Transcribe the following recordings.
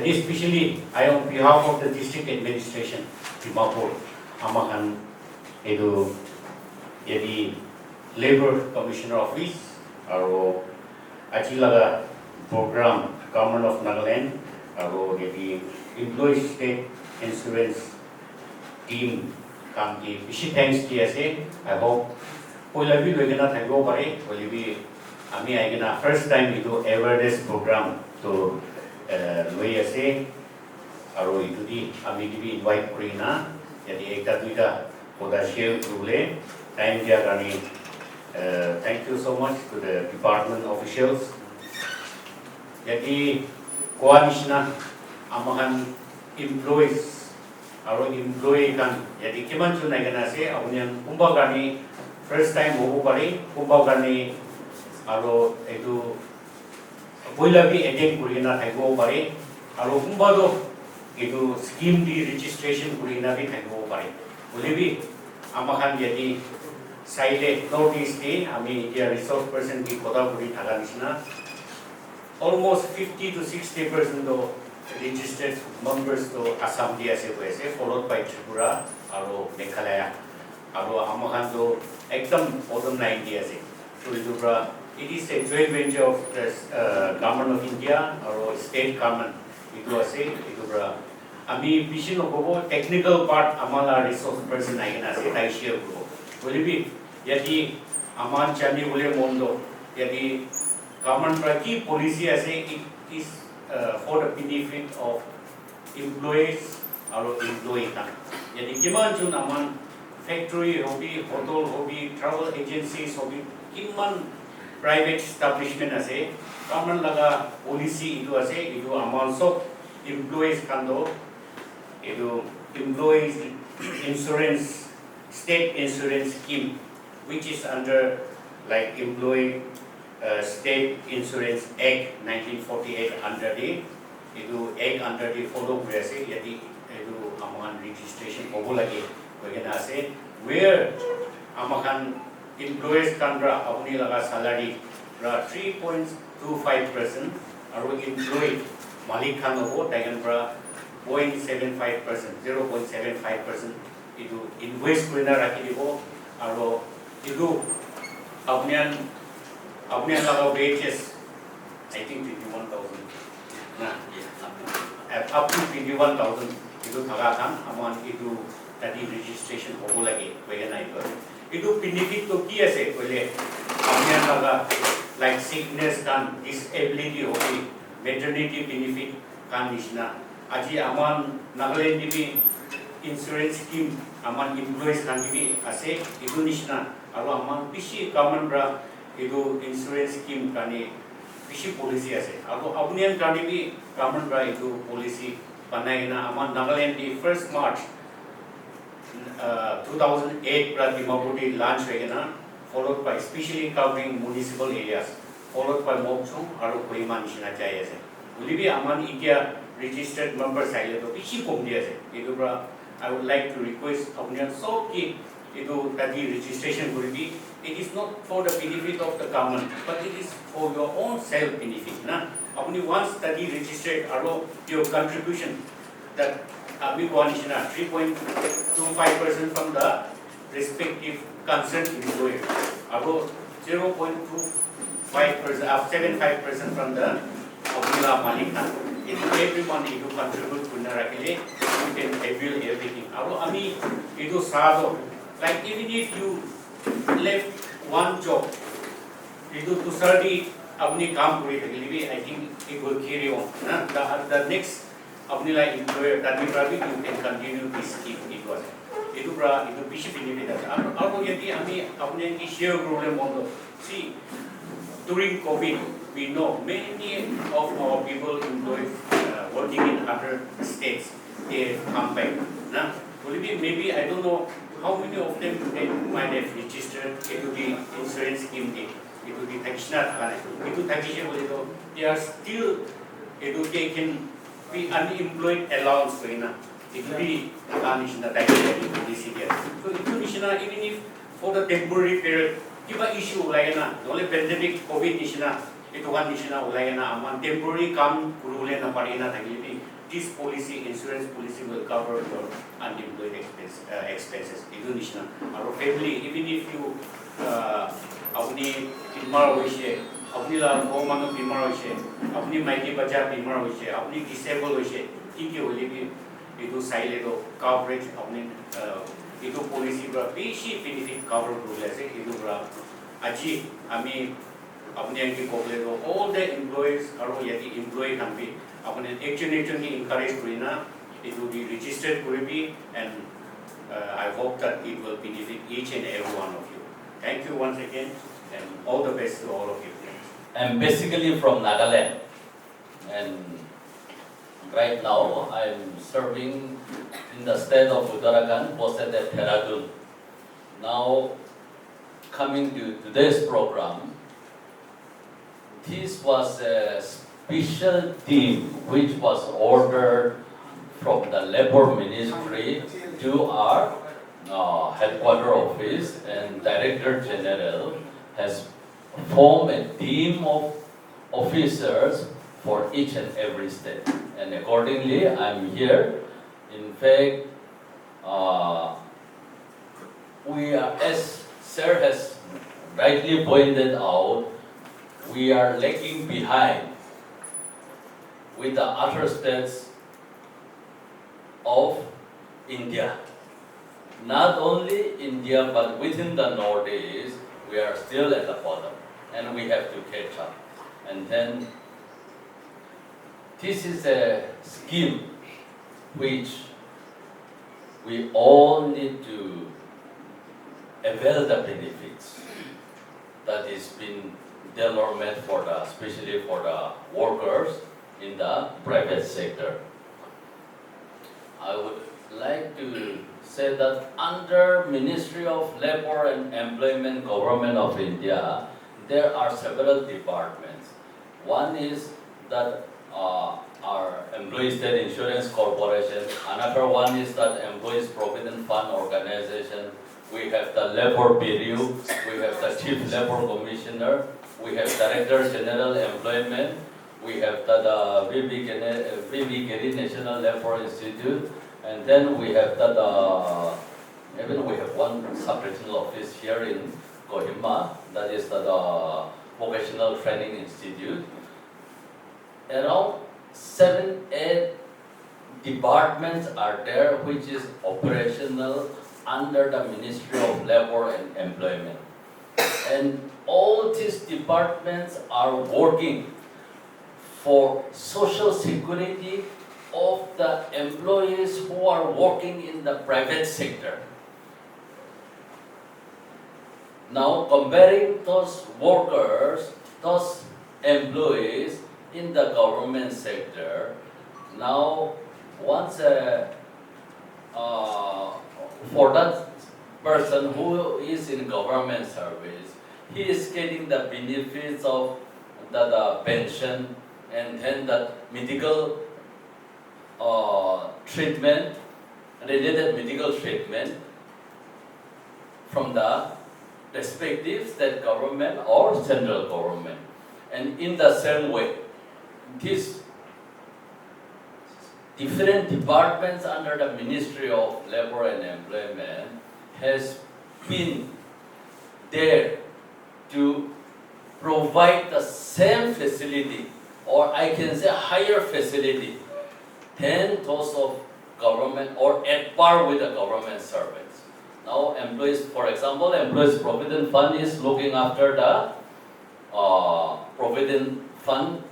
And especially, I on behalf of the district administration, Dimapur, Amakan, Edu, Yadi Labor Commissioner Office, Aro Achilaga Program, Government of Nagaland, Aro Yadi Employee State Insurance Team, Kamki, Bishi thanks TSA. I hope Polabi Lugana Tago Pare, Polibi, Ami Agana, first time we do awareness program to Loyase, Aro Itudi, Ami Dibi invite Purina, Yadi Ekatuita, Podashil Rule, Time Diagani. Thank you so much to the department officials. Yadi Coalition Amahan employees. Our employee can yadi kiman chuna gana se awnian kumba gani first time hobo pare kumba gani aro edu boila bi agent kurina thaibo pare aro kumba do edu scheme di registration kurina bi thaibo pare bolebi amakan yadi saile notice de ami dia resource person ki koda kuri thaga nisna almost 50 to 60% do registered members to Assam DSA followed by Tripura, Aro Meghalaya, Aro Amahan Ekdam Odom 9 DSA. It is a joint venture of the government of India or state government. It was a Ami Vision of technical part Amala resource person I can say I share. Will it be Yati Aman Chani William Mondo Yati government Praki policy as it is for the benefit of employees or employee. Yadi kiman chun aman factory hobi, hotel hobi, travel agencies hobi, kiman private establishment ase, government laga policy idu ase, idu aman so employees kando, idu employees insurance, state insurance scheme, which is under like employee State Insurance Act 1948 under the under the follow presi yadi edu aman registration obulagi wegena ase where amakan employees kandra apni laga salary ra 3.25% aru employee malik khan obo taken pra 0.75% 0.75% edu invoice kurina rakhi dibo aru edu apne laga wages I think 21,000 up to 21,000 itu thaga kan aman itu tadi registration hobo lagi wegena itu benefit to ki ase kole apne laga like sickness kan disability hobi maternity benefit kan nisna aji aman Nagaland dibi insurance scheme aman employees kan dibi ase itu nisna aru aman bishi government bra itu insurance scheme kani bishi policy ase aru apnian kani bi government bra itu policy banaina aman Nagaland di 1st March 2008 pra Dimapur di launch wegena followed by especially covering municipal areas followed by Mokchung aru Kohima nishina chai ase ulibi aman India registered members aile to bishi kom di ase itu bra I would like to request apnian so ki itu tadi registration koribi. It is not for the benefit of the government, but it is for your own self benefit. Na, apni once study registered, aro your contribution that we coalition 3.25% from the respective concerned employer, aro 0.25%, 75% from the Abdullah Malik. If every month you contribute to Narakile, you can avail everything. Aro ami itu sado, like even if you left one job itu to study apni kaam puri thakilibi I think it will carry on the next apni like employer that we probably you can continue this scheme itu bra itu bishi benefit aro yadi ami apni ki share problem mondo see during COVID we know many of our people employed working in other states they come back na maybe I don't know how many of them they might have registered into the insurance scheme into the taxation into taxation they are still they can be unemployed allowance it will be taxation policy so even if for the temporary period kiba issue only pandemic COVID ito kan temporary come kurule na parina this policy, insurance policy will cover your unemployed expenses. Indonesia, our family, even if you अपनी बीमार हुई से, अपनी लाभ को मानो बीमार हुई से, अपनी मायके बच्चा बीमार हुई से, अपनी डिसेबल हुई से, ठीक है बोले कि itu साइले तो coverage अपने itu policy बरा बेसी benefit cover बोले ऐसे itu बरा अच्छी हमें अपने अंकी कोपले तो all the employees करो यदि employee kan भी अपने action की encourage करी ना itu di registered करी भी and I hope that it will benefit each and every one of you. Thank you once again and all the best to all of you. I'm basically from Nagaland, and right now I'm serving in the state of Uttarakhand, posted at Dehradun. Now, coming to today's program, this was a special team which was ordered from the Labor Ministry to our headquarter office, and Director General has formed a team of officers for each and every state. And accordingly, I'm here. In fact, we are, as Sir has rightly pointed out, we are lagging behind with the other states of India. Not only India, but within the Northeast, we are still at the bottom, and we have to catch up. And then, this is a scheme which we all need to avail the benefits that is been tailor-made for the, especially for the workers in the private sector. I would like to say that under Ministry of Labor and Employment, Government of India, there are several departments. One is that our Employee State Insurance Corporation. Another one is that Employees Provident Fund Organization. We have the Labor Bureau. We have the Chief Labor Commissioner. We have Director General Employment. We have the VB Giri National Labor Institute. And then we have that, even we have one sub-regional office here in Kohima, that is the Vocational Training Institute. Around 7-8 departments are there which is operational under the Ministry of Labor and Employment. And all these departments are working for social security of the employees who are working in the private sector. Now, comparing those workers, those employees in the government sector, now once for that person who is in government service, he is getting the benefits of the pension and then the medical treatment, related medical treatment from the respective state government or central government. And in the same way, these different departments under the Ministry of Labor and Employment has been there to provide the same facility, or I can say higher facility than those of government or at par with the government servants. Now employees, for example, Employees Provident Fund is looking after the Provident Fund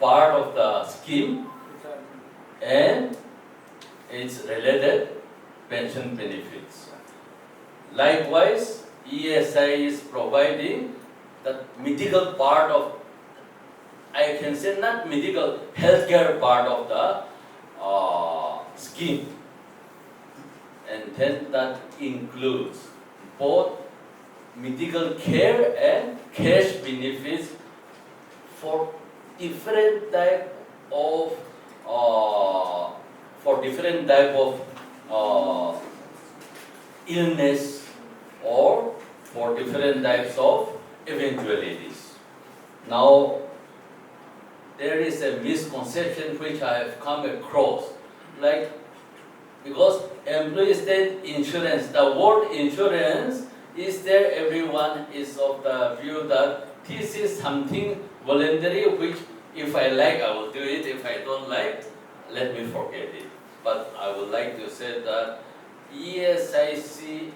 part of the scheme and its related pension benefits. Likewise, ESI is providing the medical part of, I can say not medical, healthcare part of the scheme. And then that includes both medical care and cash benefits for different type of illness or for different types of eventualities. Now, there is a misconception which I have come across. Like, because employee state insurance, the word insurance is there, everyone is of the view that this is something voluntary which if I like, I will do it. If I don't like, let me forget it. But I would like to say that ESIC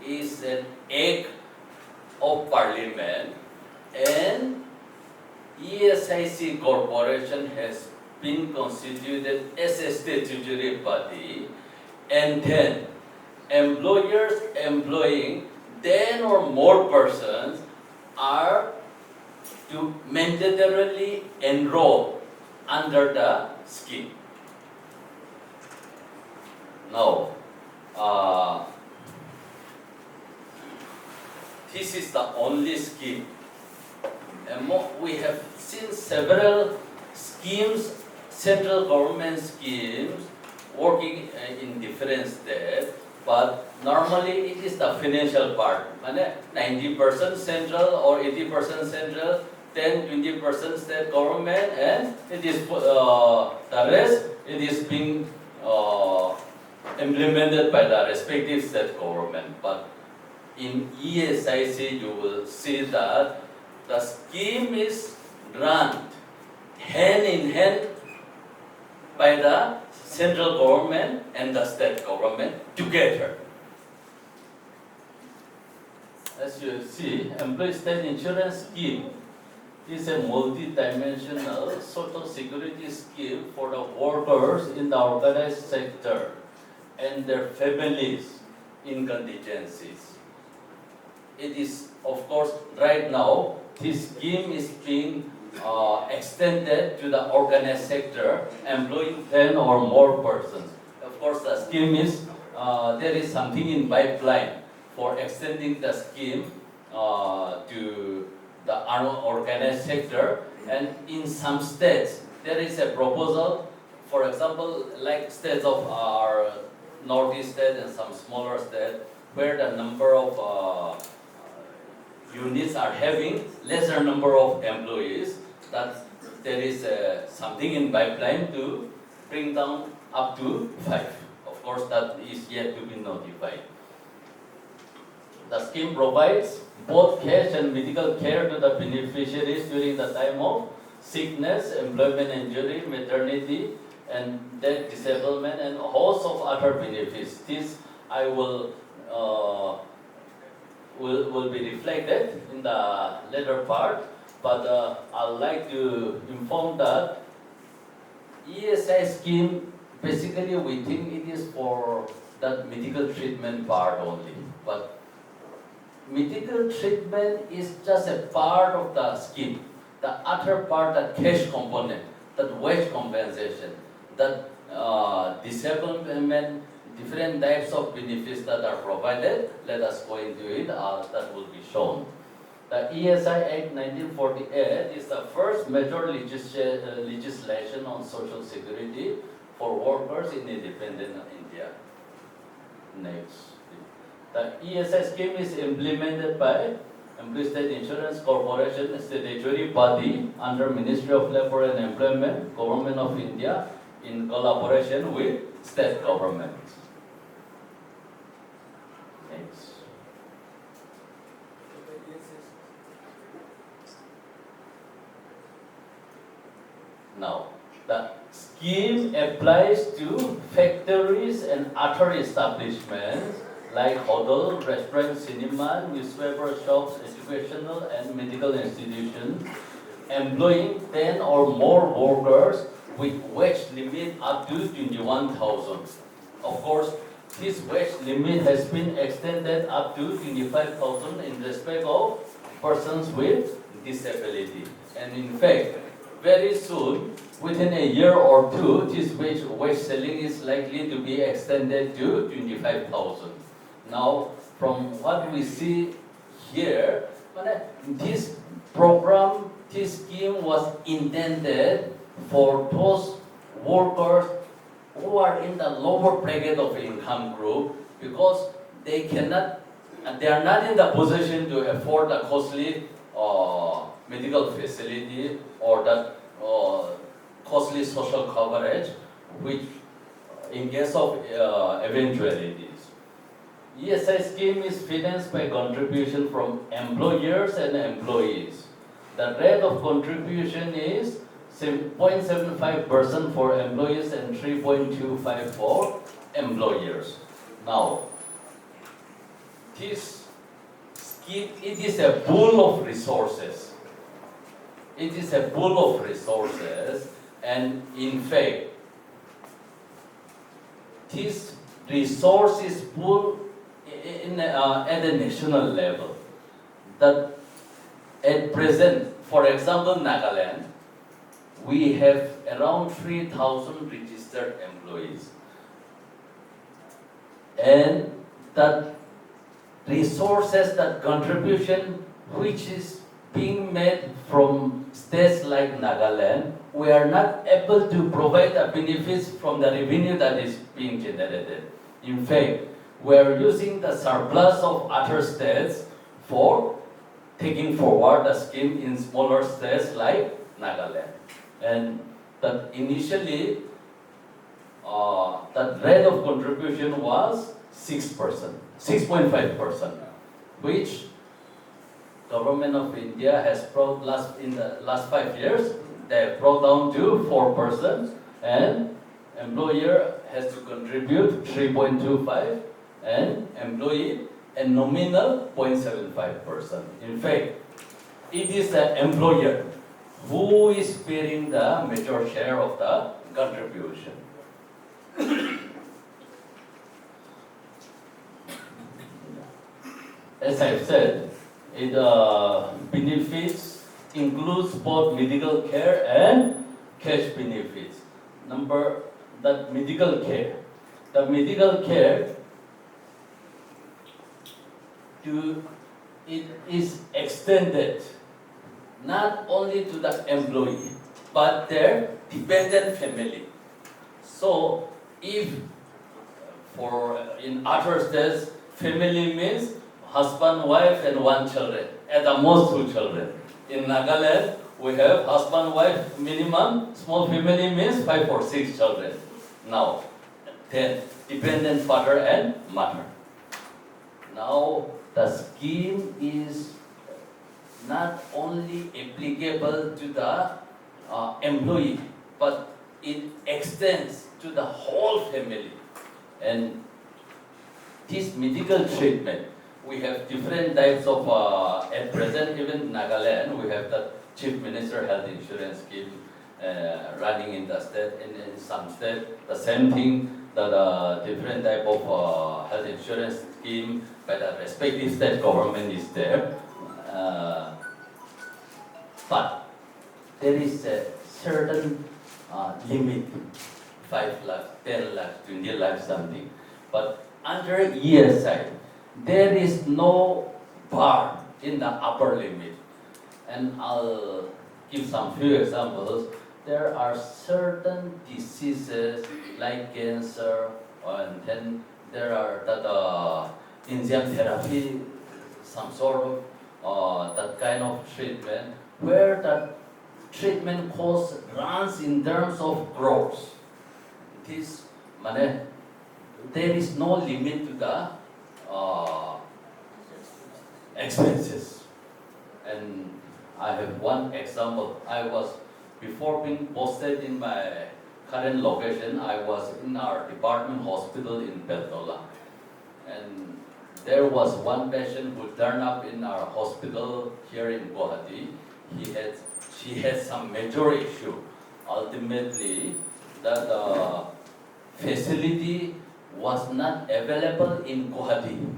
is an act of Parliament, and ESIC Corporation has been constituted as a statutory body, and then employers employing 10 or more persons are to mandatorily enroll under the scheme. Now, this is the only scheme. And we have seen several schemes, central government schemes, working in different states, but normally it is the financial part. 90% central or 80% central, 10-20% state government, and it is the rest, it is being implemented by the respective state government. But in ESIC, you will see that the scheme is run hand in hand by the central government and the state government together. As you see, employee state insurance scheme is a multi-dimensional social security scheme for the workers in the organized sector and their families in contingencies. It is, of course, right now, this scheme is being extended to the organized sector, employing 10 or more persons. Of course, the scheme is, there is something in pipeline for extending the scheme to the unorganized sector, and in some states, there is a proposal, for example, like states of our northeast state and some smaller states, where the number of units are having lesser number of employees, that there is something in pipeline to bring down up to 5. Of course, that is yet to be notified. The scheme provides both cash and medical care to the beneficiaries during the time of sickness, employment injury, maternity, and death, disablement, and a host of other benefits. This I will be reflected in the later part, but I'd like to inform that ESI scheme, basically we think it is for that medical treatment part only, but medical treatment is just a part of the scheme. The other part, the cash component, that wage compensation, that disablement, different types of benefits that are provided, let us go into it, that will be shown. The ESI Act 1948 is the first major legislation on social security for workers in independent India. Next. The ESI scheme is implemented by Employee State Insurance Corporation, a statutory body under Ministry of Labour and Employment, Government of India, in collaboration with state governments. Next. Now, the scheme applies to factories and other establishments like hotel, restaurant, cinema, newspaper shops, educational and medical institutions, employing 10 or more workers with wage limit up to 21,000. Of course, this wage limit has been extended up to 25,000 in respect of persons with disability. And in fact, very soon, within a year or two, this wage ceiling is likely to be extended to 25,000. Now, from what we see here, this program, this scheme was intended for those workers who are in the lower bracket of income group, because they are not in the position to afford a costly medical facility or that costly social coverage, which in case of eventualities. ESI scheme is financed by contribution from employers and employees. The rate of contribution is 0.75% for employees and 3.25% for employers. Now, this scheme, it is a pool of resources. It is a pool of resources, and in fact, this resource is pooled at a national level. That at present, for example, Nagaland, we have around 3,000 registered employees. And that resources, that contribution which is being made from states like Nagaland, we are not able to provide the benefits from the revenue that is being generated. In fact, we are using the surplus of other states for taking forward the scheme in smaller states like Nagaland. And that initially, that rate of contribution was 6.5%, which government of India has brought in the last 5 years, they have brought down to 4%, and employer has to contribute 3.25%, and employee a nominal 0.75%. In fact, it is the employer who is bearing the major share of the contribution. As I've said, it benefits includes both medical care and cash benefits. The medical care it is extended not only to the employee but their dependent family. So if in other states, family means husband, wife, and 1 children, at the most 2 children. In Nagaland, we have husband, wife, minimum, small family means 5 or 6 children. Now, then dependent father and mother. Now, the scheme is not only applicable to the employee, but it extends to the whole family. And this medical treatment, we have different types of, at present, even Nagaland, we have the Chief Minister Health Insurance Scheme running in the state, and in some states, the same thing, the different type of health insurance scheme by the respective state government is there. But there is a certain limit, 5 lakhs, 10 lakhs, 20 lakhs, something. But under ESI, there is no bar in the upper limit. And I'll give some few examples. There are certain diseases like cancer, and then there are that enzyme therapy, some sort of that kind of treatment, where the treatment cost runs in terms of crores. There is no limit to the expenses. And I have one example. Before being posted in my current location, I was in our department hospital in Beltola. And there was one patient who turned up in our hospital here in Guwahati. She had some major issue. Ultimately, that facility was not available in Guwahati.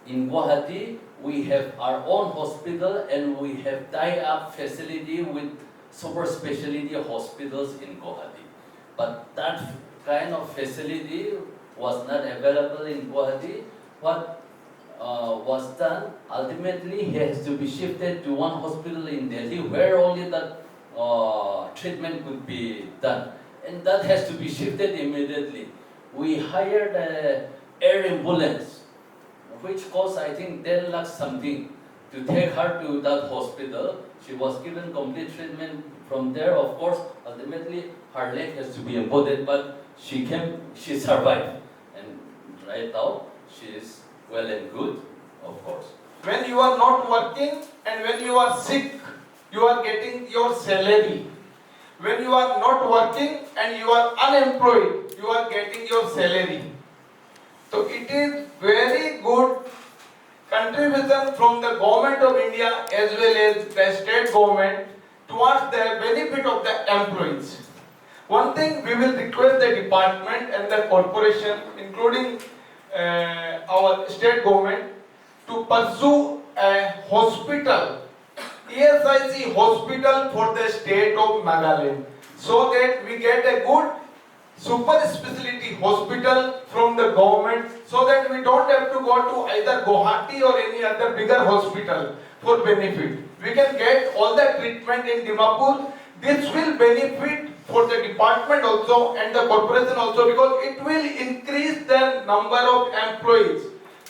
In Guwahati, we have our own hospital and we have tie-up facility with super specialty hospitals in Guwahati. But that kind of facility was not available in Guwahati. What was done, ultimately he has to be shifted to one hospital in Delhi where only that treatment could be done. And that has to be shifted immediately. We hired an air ambulance, which cost I think 10 lakhs something, to take her to that hospital. She was given complete treatment from there, of course, ultimately her leg has to be amputated, but she survived. And right now, she is well and good, of course. When you are not working and when you are sick, you are getting your salary. When you are not working and you are unemployed, you are getting your salary. So it is very good contribution from the government of India as well as the state government towards the benefit of the employees. One thing we will request the department and the corporation, including our state government, to pursue a hospital, Esic hospital for the state of Nagaland, so that we get a good super specialty hospital from the government, so that we don't have to go to either Guwahati or any other bigger hospital for benefit. We can get all the treatment in Dimapur. This will benefit for the department also and the corporation also, because it will increase the number of employees.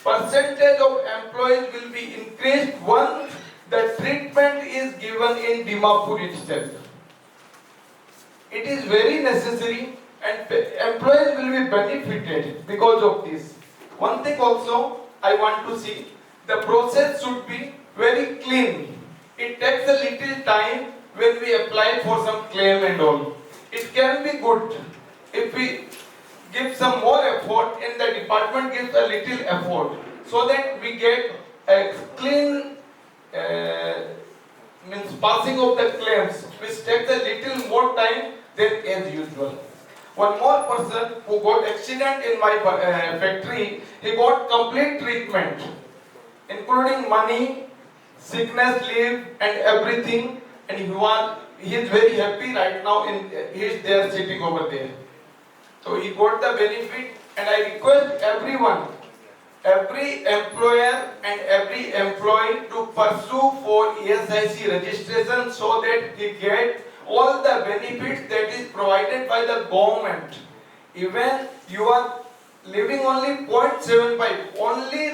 Percentage of employees will be increased once the treatment is given in Dimapur itself. It is very necessary and employees will be benefited because of this. One thing also I want to see, the process should be very clean. It takes a little time when we apply for some claim and all. It can be good if we give some more effort and the department gives a little effort, so that we get a clean means passing of the claims, which takes a little more time than as usual. One more person who got accident in my factory, he got complete treatment, including money, sickness leave and everything, and he is very happy right now. He is there sitting over there. So he got the benefit, and I request everyone, every employer and every employee to pursue for Esic registration, so that he get all the benefits that is provided by the government. Even you are living only 0.75, only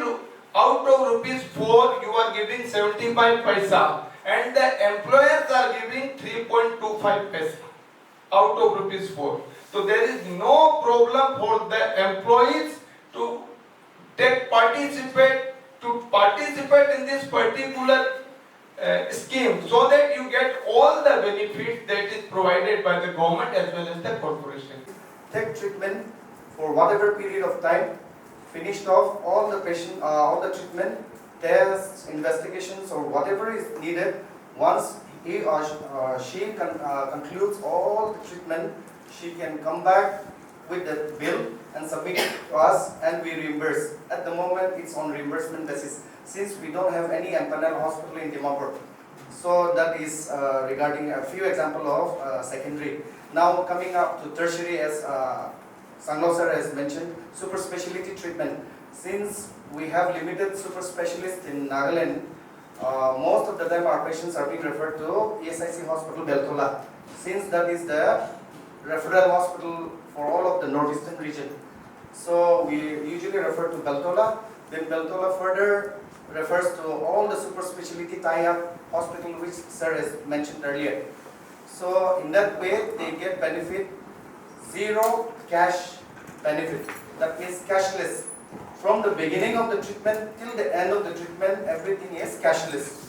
out of rupees 4 you are giving 75 paisa, and the employers are giving 3.25 paisa out of rupees 4. So there is no problem for the employees to participate in this particular scheme, so that you get all the benefits that is provided by the government as well as the corporation. Take treatment for whatever period of time, finished off all the patient, all the treatment, tests, investigations or whatever is needed. Once he or she concludes all the treatment, she can come back with the bill and submit it to us, and we reimburse. At the moment it's on reimbursement basis, since we don't have any empanel hospital in Dimapur. So that is regarding a few examples of secondary. Now coming up to tertiary, as Sanglaw sir has mentioned, super specialty treatment. Since we have limited super specialists in Nagaland, most of the time our patients are being referred to Esic hospital Beltola, since that is the referral hospital for all of the northeastern region. So we usually refer to Beltola, then Beltola further refers to all the super specialty tie-up hospital which sir has mentioned earlier. So in that way they get benefit, zero cash benefit, that means cashless. From the beginning of the treatment till the end of the treatment, everything is cashless.